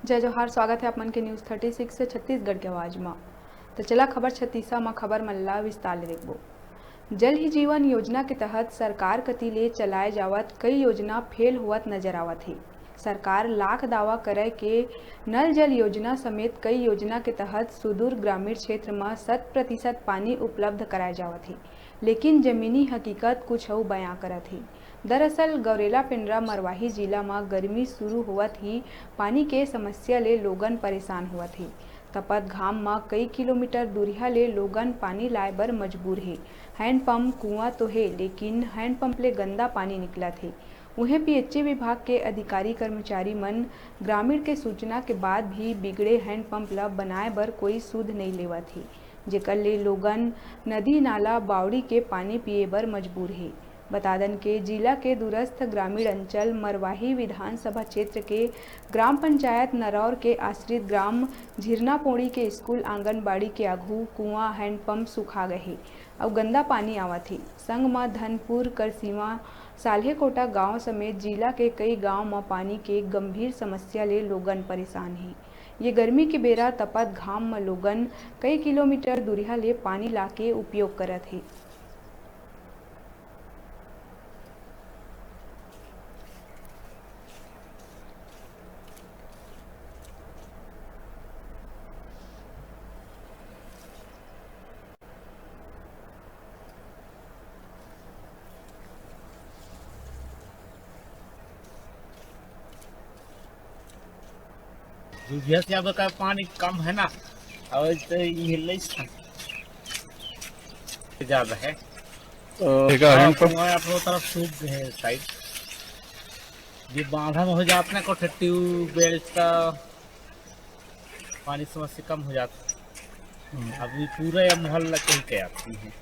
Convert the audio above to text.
जय जोहार। स्वागत है अपन के न्यूज़ 36 से छत्तीसगढ़ के आवाज़ में। तो चला खबर छत्तीसा में खबर मल्ला विस्तार ले देखबो। जल ही जीवन योजना के तहत सरकार कती ले चलाए जावत कई योजना फेल होवत नजर आवत है। सरकार लाख दावा करे के नल जल योजना समेत कई योजना के तहत सुदूर ग्रामीण क्षेत्र में 100% पानी उपलब्ध कराए जावत है, लेकिन जमीनी हकीकत कुछ और बयां करत है। दरअसल गौरेला पिंडरा मरवाही जिला में गर्मी शुरू होवत ही पानी के समस्या ले लोगन परेशान होवत है। तपत घाम में कई किलोमीटर दूरिया ले लोगन पानी लाए बर मजबूर है। हैंडपंप कुआं तो है, लेकिन हैंडपंप ले गंदा पानी निकलत है। उन्हें पीएचई विभाग के अधिकारी कर्मचारी मन ग्रामीण के सूचना के बाद भी बिगड़े हैंडपंप ला बनाए बर कोई सुध नहीं लेवत है, जेकर ले लोगन नदी नाला बावड़ी के पानी पिए बर मजबूर है। बता दें के जिला के दूरस्थ ग्रामीण अंचल मरवाही विधानसभा क्षेत्र के ग्राम पंचायत नरौर के आश्रित ग्राम झिरनापोड़ी के स्कूल आंगनबाड़ी के आघू कुआं हैंडपंप सुखा गए और गंदा पानी आवत है। संग में धनपुर करसीवा साल्हेकोटा गांव समेत जिला के कई गांव में पानी के गंभीर समस्या ले लोगन परेशान है। ये गर्मी के बेरा तपत घाम में लोगन कई किलोमीटर दूरिया ले पानी लाके उपयोग करत है। दूधिया से अब का पानी कम है ना, और तो ये ज्यादा है तो अपनों तरफ सूख है साइड ये बांधा में हो जाता ना, को ट्यूबवेल का पानी समस्या कम हो जाता। अभी पूरा मोहल्ला कहीं के आती है।